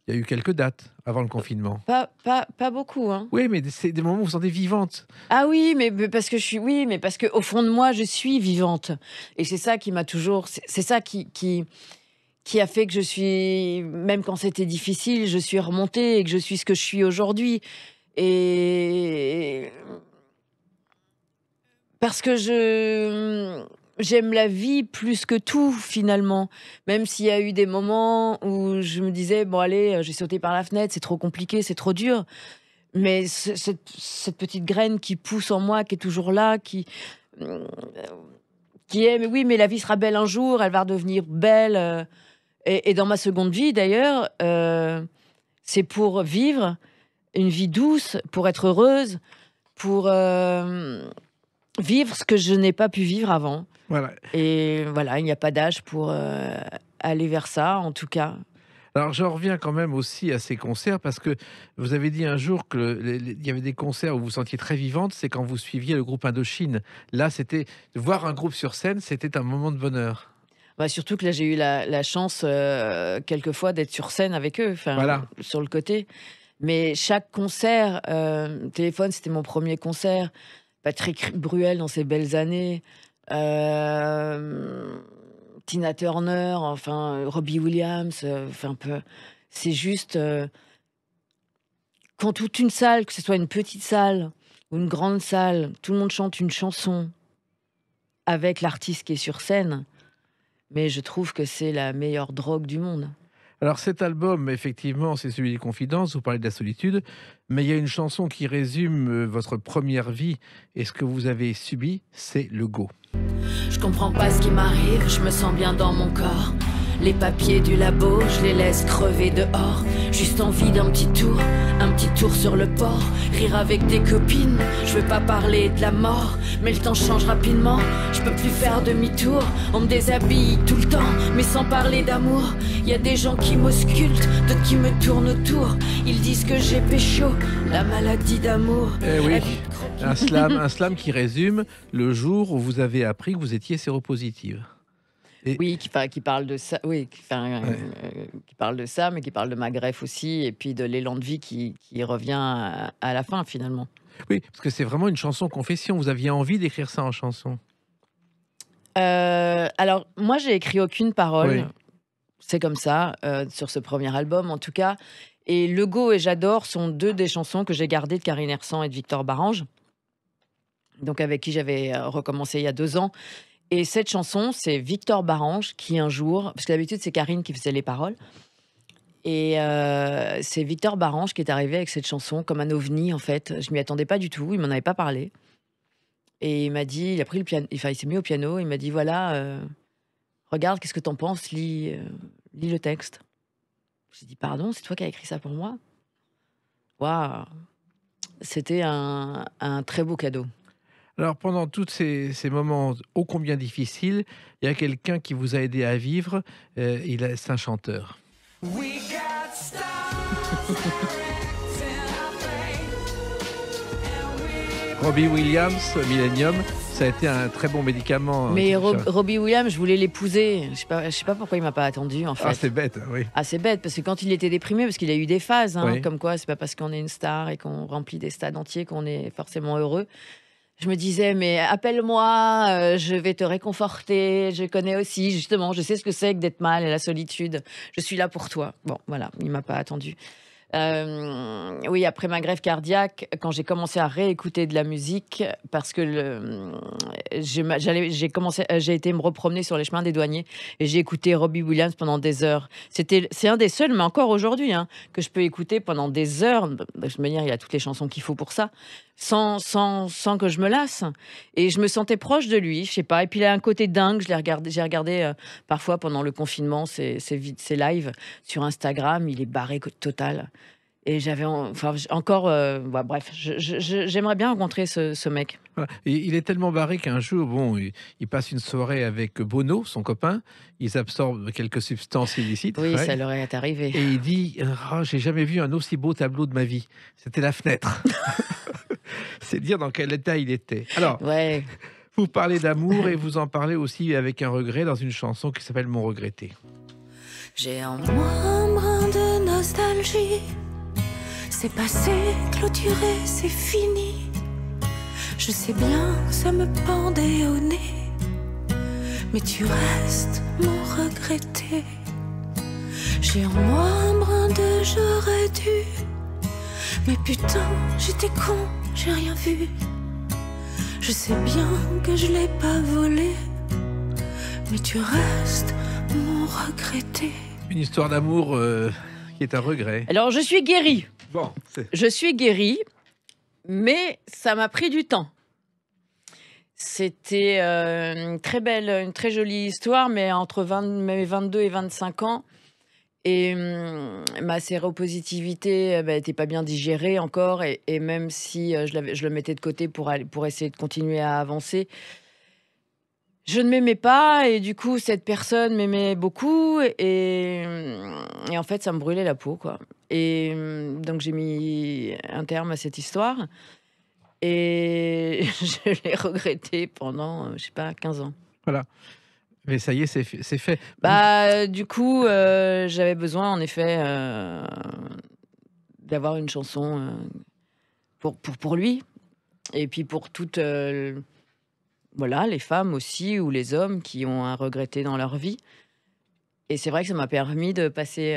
Il y a eu quelques dates avant le confinement. Pas beaucoup, hein. Oui, mais c'est des moments où vous vous sentez vivante. Ah oui, mais parce que au fond de moi, je suis vivante. Et c'est ça qui m'a toujours, c'est ça qui a fait que je suis, même quand c'était difficile, je suis remontée et que je suis ce que je suis aujourd'hui. Et parce que j'aime la vie plus que tout, finalement. Même s'il y a eu des moments où je me disais, bon allez, j'ai sauté par la fenêtre, c'est trop compliqué, c'est trop dur. Mais cette petite graine qui pousse en moi, qui est toujours là, qui est, mais oui, mais la vie sera belle un jour, elle va redevenir belle. Et dans ma seconde vie, d'ailleurs, c'est pour vivre une vie douce, pour être heureuse, pour vivre ce que je n'ai pas pu vivre avant. Voilà. Et voilà, il n'y a pas d'âge pour aller vers ça, en tout cas. Alors, j'en reviens quand même aussi à ces concerts parce que vous avez dit un jour qu'il y avait des concerts où vous vous sentiez très vivante, c'est quand vous suiviez le groupe Indochine. Là, c'était voir un groupe sur scène, c'était un moment de bonheur. Bah, surtout que là, j'ai eu la chance, quelquefois, d'être sur scène avec eux, Voilà. sur le côté. Mais chaque concert, Téléphone, c'était mon premier concert. Patrick Bruel dans ses belles années. Tina Turner, enfin Robbie Williams, c'est juste quand toute une salle, que ce soit une petite salle ou une grande salle, tout le monde chante une chanson avec l'artiste qui est sur scène. Mais je trouve que c'est la meilleure drogue du monde. Alors cet album, effectivement, c'est celui des Confidences, vous parlez de la solitude, mais il y a une chanson qui résume votre première vie et ce que vous avez subi, c'est le go. Je comprends pas ce qui m'arrive, je me sens bien dans mon corps. Les papiers du labo, je les laisse crever dehors. Juste envie d'un petit tour sur le port. Rire avec des copines, je veux pas parler de la mort. Mais le temps change rapidement, je peux plus faire demi-tour. On me déshabille tout le temps, mais sans parler d'amour. Y a des gens qui m'auscultent, d'autres qui me tournent autour. Ils disent que j'ai pécho, la maladie d'amour. Eh oui, un slam qui résume le jour où vous avez appris que vous étiez séropositive. Oui, qui parle de ça, oui, qui parle de ça, mais qui parle de ma greffe aussi, et puis de l'élan de vie qui revient à la fin, finalement. Oui, parce que c'est vraiment une chanson confession. Vous aviez envie d'écrire ça en chanson. Alors, moi, j'ai écrit aucune parole. Oui. C'est comme ça, sur ce premier album, en tout cas. Et Le Go et J'adore sont deux des chansons que j'ai gardées de Karine Hersan et de Victor Barange, donc avec qui j'avais recommencé il y a 2 ans. Et cette chanson, c'est Victor Barange qui un jour, parce que d'habitude c'est Karine qui faisait les paroles, et c'est Victor Barange qui est arrivé avec cette chanson comme un ovni en fait. Je m'y attendais pas du tout, il m'en avait pas parlé. Et il m'a dit, il a pris le piano, enfin il s'est mis au piano, il m'a dit voilà, regarde, qu'est-ce que t'en penses, lis le texte. J'ai dit pardon, c'est toi qui as écrit ça pour moi? Waouh, c'était un très beau cadeau. Alors, pendant tous ces moments ô combien difficiles, il y a quelqu'un qui vous a aidé à vivre. C'est un chanteur. Robbie Williams, Millennium, ça a été un très bon médicament. Mais Robbie Williams, je voulais l'épouser. Je sais pas pourquoi il m'a pas attendu, en fait. Ah, c'est bête, oui. Ah, c'est bête, parce que quand il était déprimé, parce qu'il a eu des phases, hein, Oui. comme quoi c'est pas parce qu'on est une star et qu'on remplit des stades entiers qu'on est forcément heureux. Je me disais, mais appelle-moi, je vais te réconforter. Je connais aussi, justement, je sais ce que c'est que d'être mal et la solitude. Je suis là pour toi. Bon, voilà, il m'a pas attendu. Oui, après ma greffe cardiaque, quand j'ai commencé à réécouter de la musique, parce que j'ai été me repromener sur les chemins des douaniers et j'ai écouté Robbie Williams pendant des heures. C'est un des seuls, mais encore aujourd'hui, hein, que je peux écouter pendant des heures. De toute manière, il y a toutes les chansons qu'il faut pour ça, sans que je me lasse. Et je me sentais proche de lui, je sais pas. Et puis il a un côté dingue. J'ai regardé parfois pendant le confinement ses lives sur Instagram. Il est barré total. Et j'avais encore... bref, j'aimerais bien rencontrer ce mec. Voilà. Et il est tellement barré qu'un jour, bon, il passe une soirée avec Bono, son copain. Ils absorbent quelques substances illicites. Oui, ouais. ça leur est arrivé. Et il dit, j'ai jamais vu un aussi beau tableau de ma vie. C'était la fenêtre. C'est dire dans quel état il était. Alors, ouais. Vous parlez d'amour et vous en parlez aussi avec un regret dans une chanson qui s'appelle Mon regretté. J'ai en moi un brin de nostalgie. C'est passé, clôturé, c'est fini. Je sais bien, ça me pendait au nez. Mais tu restes mon regretté. J'ai en moi un brin de j'aurais dû. Mais putain, j'étais con, j'ai rien vu. Je sais bien que je l'ai pas volé. Mais tu restes mon regretté. Une histoire d'amour qui est un regret. Alors, je suis guérie. Bon, Je suis guérie, mais ça m'a pris du temps. C'était une très jolie histoire, mais entre mes 22 et 25 ans. Et ma séropositivité n'était pas bien digérée encore. Et même si je le mettais de côté pour essayer de continuer à avancer, je ne m'aimais pas. Et du coup, cette personne m'aimait beaucoup. Et en fait, ça me brûlait la peau, quoi. Et donc, j'ai mis un terme à cette histoire. Et je l'ai regretté pendant, je sais pas, 15 ans. Voilà. Mais ça y est, c'est fait. Bah, du coup, j'avais besoin, en effet, d'avoir une chanson pour lui. Et puis pour toutes voilà, les femmes aussi, ou les hommes qui ont à regretter dans leur vie. Et c'est vrai que ça m'a permis de passer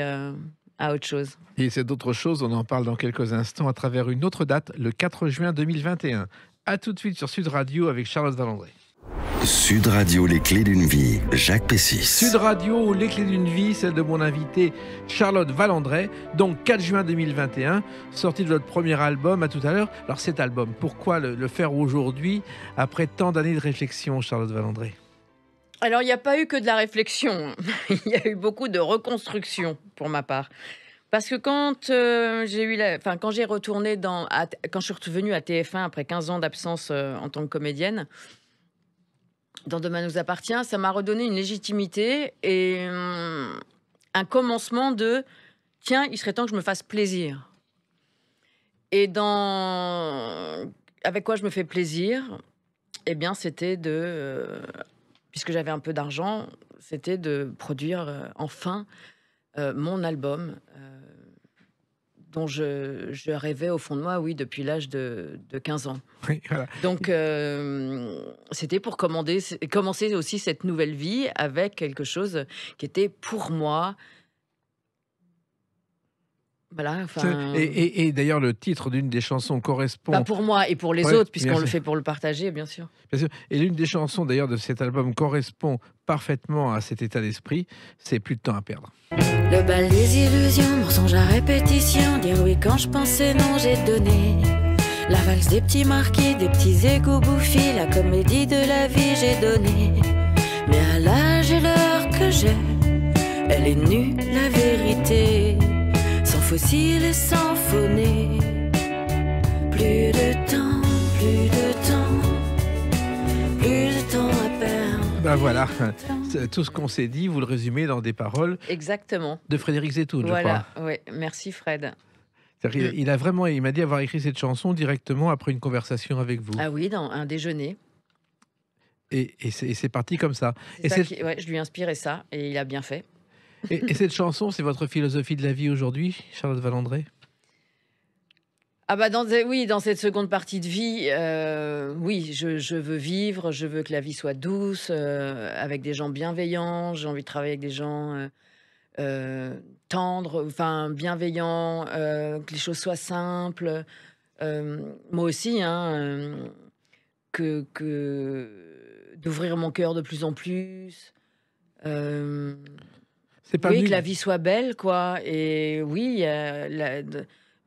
à autre chose. Et c'est d'autres choses, on en parle dans quelques instants à travers une autre date, le 4 juin 2021. A tout de suite sur Sud Radio avec Charlotte Valandré. Sud Radio, les clés d'une vie, Jacques Pessis. Sud Radio, les clés d'une vie, celle de mon invité Charlotte Valandré. Donc 4 juin 2021, sortie de votre premier album, à tout à l'heure. Alors cet album, pourquoi le faire aujourd'hui, après tant d'années de réflexion, Charlotte Valandré? Alors, il n'y a pas eu que de la réflexion. Il y a eu beaucoup de reconstruction, pour ma part. Parce que quand quand j'ai retourné quand je suis revenue à TF1 après 15 ans d'absence en tant que comédienne, dans Demain nous appartient, ça m'a redonné une légitimité et un commencement de tiens, il serait temps que je me fasse plaisir. Et avec quoi je me fais plaisir? Eh bien, c'était puisque j'avais un peu d'argent, c'était de produire enfin mon album dont je rêvais au fond de moi, oui, depuis l'âge de 15 ans. Oui, voilà. Donc, c'était pour commencer aussi cette nouvelle vie avec quelque chose qui était pour moi. Voilà, Et d'ailleurs, le titre d'une des chansons correspond... Pas pour moi et pour les Ouais, autres, bien puisqu'on le sûr. fait pour le partager, bien sûr. Bien sûr. Et l'une des chansons d'ailleurs de cet album correspond parfaitement à cet état d'esprit, c'est Plus de temps à perdre. Le bal des illusions, mensonge à répétition. Dire oui quand je pensais non, j'ai donné. La valse des petits marquis, des petits égouts bouffis. La comédie de la vie, j'ai donné. Mais à l'âge et l'heure que j'ai, elle est nue, la vérité. Sans fossiles et sans fauner. Plus de temps, plus de temps, plus de temps à perdre. Ben voilà, c'est tout ce qu'on s'est dit, vous le résumez dans des paroles Exactement. de Frédéric Zetoun, je Voilà, crois. ouais. Merci Fred. C'est-à-dire, il m'a dit avoir écrit cette chanson directement après une conversation avec vous. Ah oui, dans un déjeuner. Et c'est parti comme ça. C'est Et, ça cette, je lui ai inspiré ça et il a bien fait. et cette chanson, c'est votre philosophie de la vie aujourd'hui, Charlotte Valandré? Ah bah dans cette seconde partie de vie, oui, je veux vivre, je veux que la vie soit douce, avec des gens bienveillants. J'ai envie de travailler avec des gens tendres, enfin bienveillants, que les choses soient simples. Moi aussi, hein, que d'ouvrir mon cœur de plus en plus. C'est pas Oui, venu- que la vie soit belle, quoi. Et oui,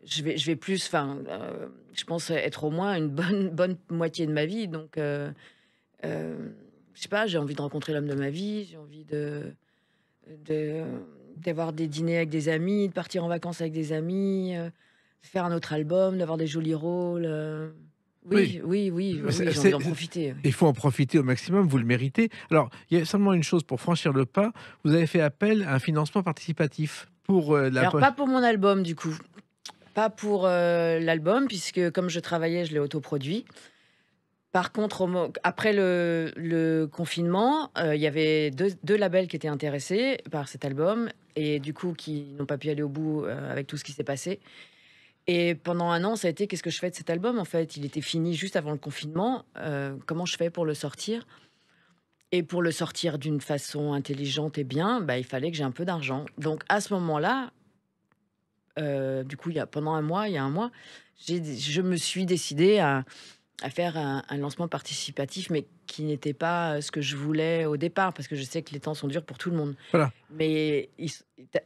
je vais plus, je pense être au moins une bonne moitié de ma vie. Donc, je sais pas, j'ai envie de rencontrer l'homme de ma vie, j'ai envie d'avoir des dîners avec des amis, de partir en vacances avec des amis, de faire un autre album, d'avoir des jolis rôles. Oui, C'est- j'ai envie d'en profiter. Il faut en profiter au maximum, vous le méritez. Alors, il y a seulement une chose pour franchir le pas, vous avez fait appel à un financement participatif pour Alors, pas pour mon album, du coup. Pas pour l'album, puisque comme je travaillais, je l'ai autoproduit. Par contre, après le confinement, il y avait deux labels qui étaient intéressés par cet album et du coup qui n'ont pas pu aller au bout avec tout ce qui s'est passé. Et pendant un an, ça a été qu'est-ce que je fais de cet album en fait? Il était fini juste avant le confinement. Comment je fais pour le sortir? Et pour le sortir d'une façon intelligente et bien, bah, il fallait que j'ai un peu d'argent. Donc à ce moment-là, du coup, pendant un mois, je me suis décidée à faire un lancement participatif, mais qui n'était pas ce que je voulais au départ, parce que je sais que les temps sont durs pour tout le monde. Voilà. Mais il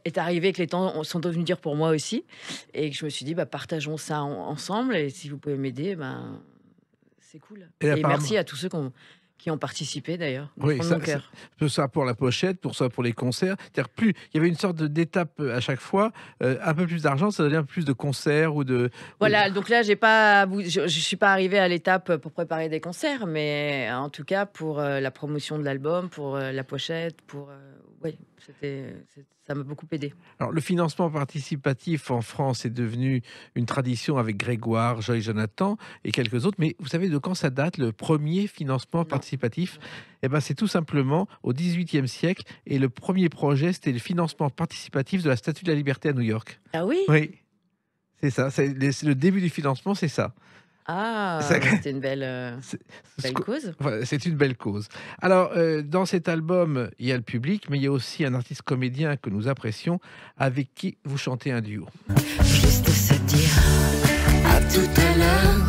est arrivé que les temps sont devenus durs pour moi aussi, et que je me suis dit, bah, partageons ça ensemble, et si vous pouvez m'aider, ben, c'est cool. Et Et apparemment merci à tous ceux qui ont participé d'ailleurs, du oui, fond de ça mon cœur. ça pour la pochette, pour ça pour les concerts. C'est-à-dire plus il y avait une sorte d'étape, à chaque fois, un peu plus d'argent, ça devient plus de concerts ou Voilà, donc là, je suis pas arrivée à l'étape pour préparer des concerts, mais en tout cas pour la promotion de l'album, pour la pochette, oui, ça m'a beaucoup aidé. alors le financement participatif en France est devenu une tradition avec Grégoire, Joy Jonathan et quelques autres, mais vous savez de quand ça date le premier financement Non. participatif? Eh ben, c'est tout simplement au XVIIIe siècle et le premier projet, c'était le financement participatif de la Statue de la Liberté à New York. Ah oui? Oui, c'est ça, c'est le début du financement, c'est ça. Ah, Ça c'était une belle, c'est belle cause. Voilà, c'est une belle cause. Alors, dans cet album, il y a le public, mais il y a aussi un artiste comédien que nous apprécions, avec qui vous chantez un duo. Juste se dire à tout à l'heure,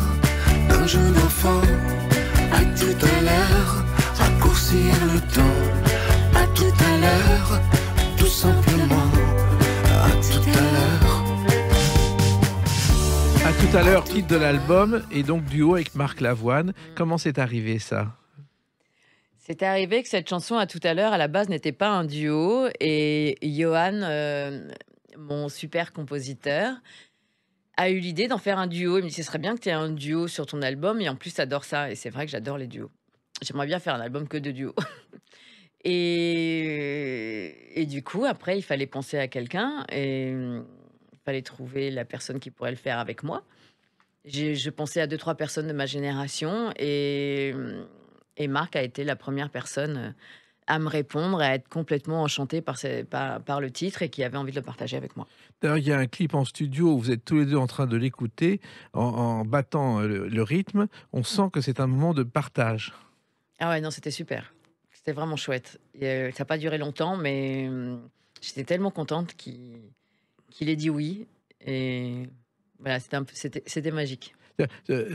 un jeune enfant, à tout à l'heure, raccourcir le temps, à tout à l'heure, tout simplement, à tout à l'heure. À tout à l'heure, titre de l'album, et donc duo avec Marc Lavoine. Comment c'est arrivé ça? C'est arrivé que cette chanson, à tout à l'heure, à la base, n'était pas un duo. Et Johan, mon super compositeur, a eu l'idée d'en faire un duo. Il me dit, ce serait bien que tu aies un duo sur ton album. Et en plus, tu adores ça. Et c'est vrai que j'adore les duos. J'aimerais bien faire un album que de duos. Et du coup, après, il fallait penser à quelqu'un. Et il fallait trouver la personne qui pourrait le faire avec moi. Je pensais à 2-3 personnes de ma génération. Et Marc a été la première personne à me répondre, à être complètement enchantée par le titre et qui avait envie de le partager avec moi. D'ailleurs, il y a un clip en studio où vous êtes tous les deux en train de l'écouter, en battant le rythme. On sent que c'est un moment de partage. Ah ouais, non, c'était super. C'était vraiment chouette. Et, ça n'a pas duré longtemps, mais j'étais tellement contente qu'il ait dit oui. Et voilà, c'était magique.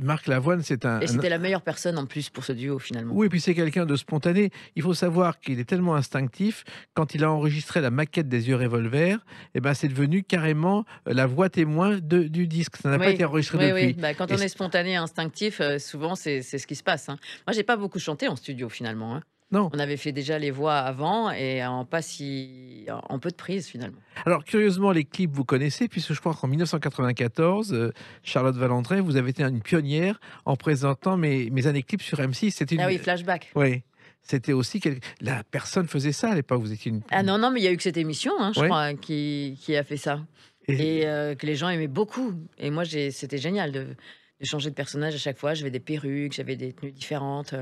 Marc Lavoine, c'est Et c'était la meilleure personne en plus pour ce duo finalement. Oui, puis c'est quelqu'un de spontané. Il faut savoir qu'il est tellement instinctif. Quand il a enregistré la maquette des Yeux Revolver, eh ben, c'est devenu carrément la voix témoin du disque. Ça n'a pas Oui, été enregistré oui, depuis. oui. Bah, quand Et on est spontané et instinctif, souvent c'est ce qui se passe, hein. Moi, j'ai pas beaucoup chanté en studio finalement, hein. Non. On avait fait déjà les voix avant et en peu de prises finalement. Alors, curieusement, les clips, vous connaissez, puisque je crois qu'en 1994, Charlotte Valandré, vous avez été une pionnière en présentant mes années clips sur M6. C'était une... Ah oui, flashback. Oui. C'était aussi... La personne faisait ça à l'époque. Vous étiez une... Ah non, non, mais il y a eu que cette émission, hein, je Ouais. crois, qui a fait ça. Et que les gens aimaient beaucoup. Et moi, c'était génial de changer de personnage à chaque fois. J'avais des perruques, j'avais des tenues différentes.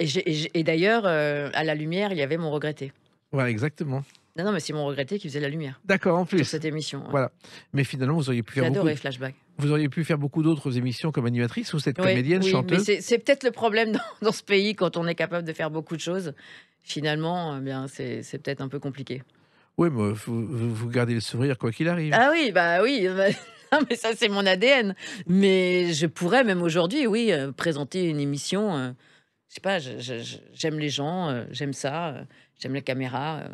Et d'ailleurs, à la lumière, il y avait Mon Regretté. Voilà, exactement. Non, non, mais c'est Mon Regretté qui faisait la lumière D'accord, en sur plus. cette émission. Ouais. Voilà. Mais finalement, vous auriez pu J'ai faire adoré Flashback. Vous auriez pu faire beaucoup d'autres émissions comme animatrice ou cette Oui, comédienne, oui, chanteuse. mais c'est peut-être le problème dans ce pays quand on est capable de faire beaucoup de choses. Finalement, bien, c'est peut-être un peu compliqué. Oui, mais vous gardez le sourire quoi qu'il arrive. Ah oui, bah oui. Non, mais ça, c'est mon ADN. Mais je pourrais, même aujourd'hui, oui, présenter une émission. Je sais pas, j'aime les gens, j'aime ça, j'aime la caméra.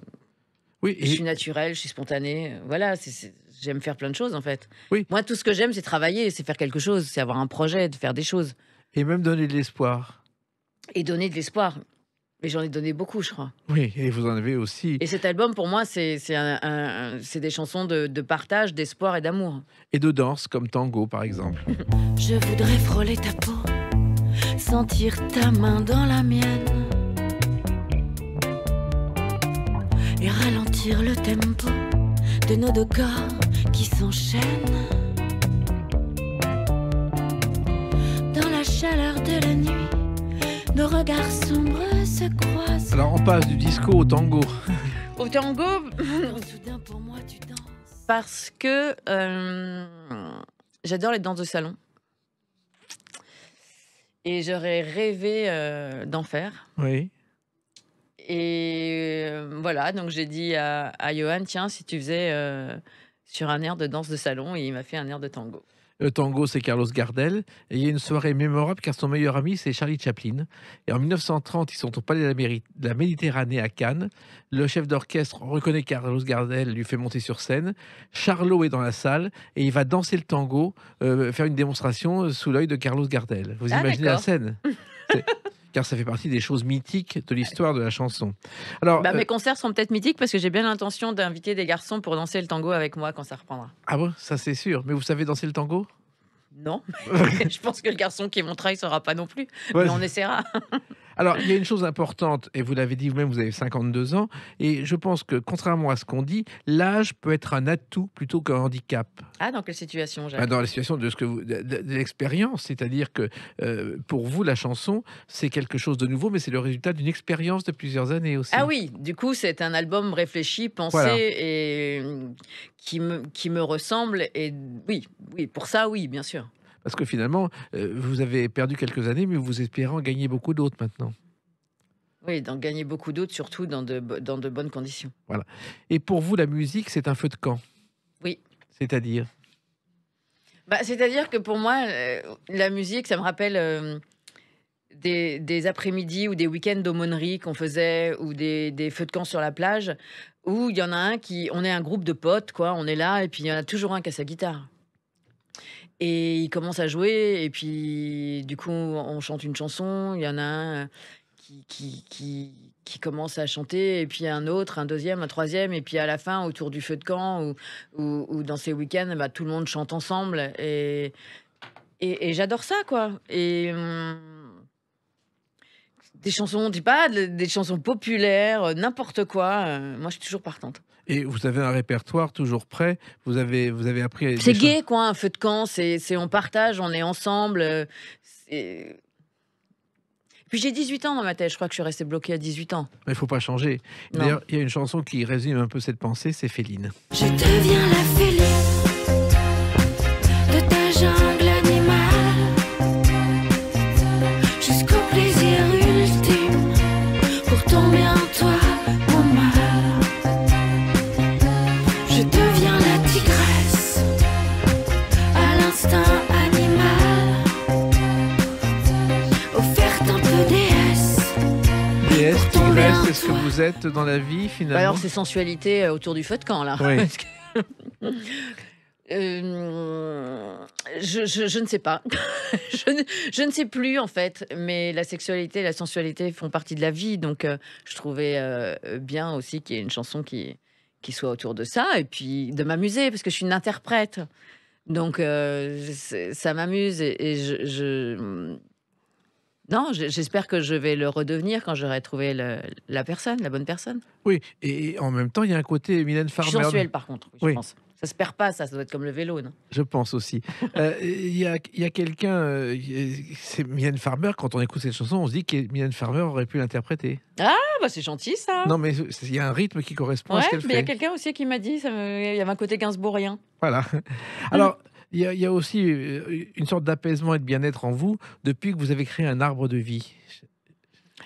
Oui, Je suis naturelle, je suis spontanée. Voilà, j'aime faire plein de choses en fait. Oui. Moi, tout ce que j'aime, c'est travailler, c'est faire quelque chose, c'est avoir un projet, de faire des choses. et même donner de l'espoir. Et donner de l'espoir. Mais j'en ai donné beaucoup, je crois. Oui, et vous en avez aussi. Et cet album, pour moi, c'est des chansons de partage, d'espoir et d'amour. Et de danse, comme Tango, par exemple. Je voudrais frôler ta peau, sentir ta main dans la mienne et ralentir le tempo de nos deux corps qui s'enchaînent. Dans la chaleur de la nuit, nos regards sombres se croisent. Alors, on passe du disco au tango. Au tango, Soudain pour moi tu danses. parce que j'adore les danses de salon. Et j'aurais rêvé d'en faire. Oui. Et voilà, donc j'ai dit à Johan, tiens, si tu faisais sur un air de danse de salon, et il m'a fait un air de tango. Le tango, c'est Carlos Gardel. Et il y a une soirée mémorable car son meilleur ami, c'est Charlie Chaplin. Et en 1930, ils sont au Palais de la Méditerranée à Cannes. Le chef d'orchestre reconnaît Carlos Gardel, lui fait monter sur scène. Charlot est dans la salle et il va danser le tango, faire une démonstration sous l'œil de Carlos Gardel. Vous Ah, imaginez la d'accord. scène? C'est- Car ça fait partie des choses mythiques de l'histoire de la chanson. Alors, Bah, mes concerts sont peut-être mythiques parce que j'ai bien l'intention d'inviter des garçons pour danser le tango avec moi quand ça reprendra. ah bon, ça c'est sûr. Mais vous savez danser le tango? Non, je pense que le garçon qui montera, il saura pas non plus, Ouais. mais on essaiera. Alors, il y a une chose importante, et vous l'avez dit vous-même, vous avez 52 ans, et je pense que, contrairement à ce qu'on dit, l'âge peut être un atout plutôt qu'un handicap. Ah, dans quelle situation, Bah, Jacques? dans la situation de, de l'expérience, c'est-à-dire que pour vous, la chanson, c'est quelque chose de nouveau, mais c'est le résultat d'une expérience de plusieurs années aussi. Ah oui, du coup, c'est un album réfléchi, pensé Voilà. et qui me ressemble. Et oui, oui, pour ça, oui, bien sûr. Parce que finalement, vous avez perdu quelques années, mais vous espérez en gagner beaucoup d'autres maintenant. Oui, d'en gagner beaucoup d'autres, surtout dans de bonnes conditions. Et pour vous, la musique, c'est un feu de camp. Oui. C'est-à-dire? Bah, c'est-à-dire que pour moi, la musique, ça me rappelle des après-midi ou des week-ends d'aumônerie qu'on faisait ou des feux de camp sur la plage où il y en a un on est un groupe de potes, quoi, on est là et puis il y en a toujours un qui a sa guitare. Et il commence à jouer et puis du coup on chante une chanson, il y en a un qui commence à chanter et puis un autre, un deuxième, un troisième et puis à la fin autour du feu de camp ou dans ces week-ends, bah, tout le monde chante ensemble et j'adore ça, quoi. Et des chansons, on dit pas, des chansons populaires, n'importe quoi. Moi, je suis toujours partante. Et vous avez un répertoire toujours prêt. Vous avez appris. C'est gai, quoi, un feu de camp. C'est on partage, on est ensemble. Puis j'ai 18 ans dans ma tête. Je crois que je suis restée bloquée à 18 ans. Il ne faut pas changer. Non. D'ailleurs, il y a une chanson qui résume un peu cette pensée, c'est Féline. Je deviens la féline de ta jungle animale jusqu'au plaisir ultime pour ton bien, toi, mon mal. Je deviens la tigresse à l'instinct animal, offerte un peu déesse. Déesse, Pour ton tigresse, bien, c'est ce que toi. vous êtes dans la vie Bah finalement. alors, c'est sensualité autour du feu de camp, là. Oui. Parce que- je ne sais pas. Je ne sais plus, en fait. Mais la sexualité et la sensualité font partie de la vie. Donc, je trouvais bien aussi qu'il y ait une chanson qui soit autour de ça. Et puis, de m'amuser, parce que je suis une interprète. Donc, ça m'amuse. Non, j'espère que je vais le redevenir quand j'aurai trouvé la personne, la bonne personne. Oui, et en même temps, il y a un côté Mylène Je suis Farmer. sensuelle, par contre, je Oui. pense. Ça se perd pas, ça doit être comme le vélo, non? Je pense aussi. Il y a quelqu'un, c'est Mylène Farmer, quand on écoute cette chanson, on se dit que Mylène Farmer aurait pu l'interpréter. Ah, bah c'est gentil, ça. Non, mais il y a un rythme qui correspond à Ouais, ce qu'elle mais il y a fait. quelqu'un aussi qui m'a dit, il y avait un côté gainsbourgien. Voilà. Alors, il y a aussi une sorte d'apaisement et de bien-être en vous depuis que vous avez créé un arbre de vie.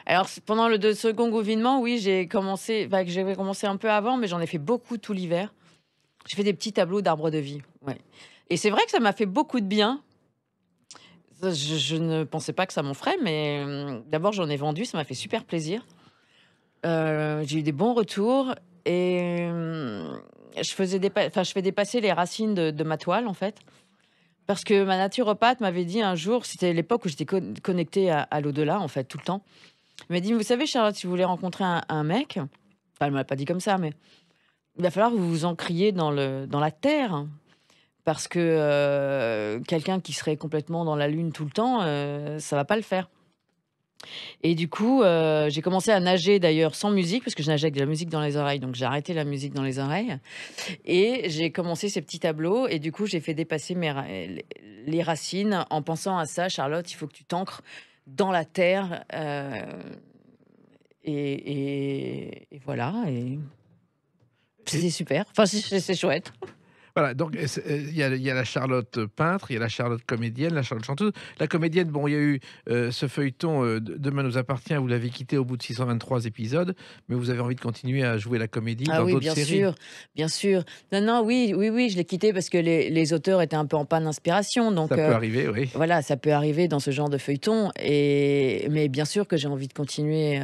Alors, pendant le second confinement, oui, j'avais commencé un peu avant, mais j'en ai fait beaucoup tout l'hiver. J'ai fait des petits tableaux d'arbres de vie. Ouais. Et c'est vrai que ça m'a fait beaucoup de bien. Je ne pensais pas que ça m'en ferait, mais d'abord, j'en ai vendu, ça m'a fait super plaisir. J'ai eu des bons retours et je fais dépasser les racines de ma toile, en fait. Parce que ma naturopathe m'avait dit un jour, c'était l'époque où j'étais connectée à l'au-delà, en fait, tout le temps. Elle m'a dit, vous savez, Charlotte, si vous voulez rencontrer un mec, enfin, elle ne m'a pas dit comme ça, mais il va falloir que vous vous ancriez dans la terre. Parce que quelqu'un qui serait complètement dans la lune tout le temps, ça va pas le faire. Et du coup, j'ai commencé à nager d'ailleurs sans musique, parce que je nageais avec de la musique dans les oreilles. Donc j'ai arrêté la musique dans les oreilles. Et j'ai commencé ces petits tableaux. Et du coup, j'ai fait dépasser les racines en pensant à ça. Charlotte, il faut que tu t'ancres dans la terre. Et voilà. Et c'est super. Enfin, c'est chouette. Voilà, donc il y a la Charlotte peintre, il y a la Charlotte comédienne, la Charlotte chanteuse. La comédienne, bon, il y a eu ce feuilleton Demain nous appartient, vous l'avez quitté au bout de 623 épisodes, mais vous avez envie de continuer à jouer la comédie Ah dans oui, d'autres bien séries. sûr, bien sûr. Non, non, oui, oui, oui, je l'ai quitté parce que les auteurs étaient un peu en panne d'inspiration. Donc, Ça peut arriver, oui. voilà, ça peut arriver dans ce genre de feuilleton. Mais bien sûr que j'ai envie de continuer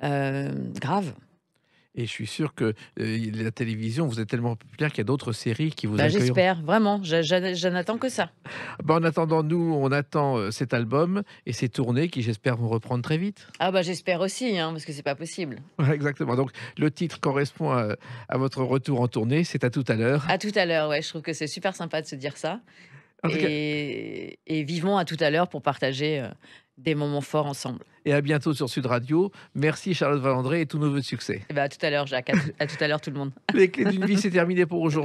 grave. Et je suis sûr que la télévision, vous êtes tellement populaire qu'il y a d'autres séries qui vous Bah, accueilleront. j'espère, vraiment. J'en attends que ça. Bah, en attendant, nous, on attend cet album et ces tournées qui, j'espère, vont reprendre très vite. Ah bah j'espère aussi, hein, parce que c'est pas possible. Ouais, exactement. Donc, le titre correspond à votre retour en tournée. C'est à tout à l'heure. À tout à l'heure, ouais, je trouve que c'est super sympa de se dire ça. En tout cas, Et vivement à tout à l'heure pour partager des moments forts ensemble. et à bientôt sur Sud Radio. Merci Charlotte Valandré et tous nos vœux de succès. Et bah à tout à l'heure, Jacques. À tout à l'heure, tout le monde. Les clés d'une vie, c'est terminé pour aujourd'hui.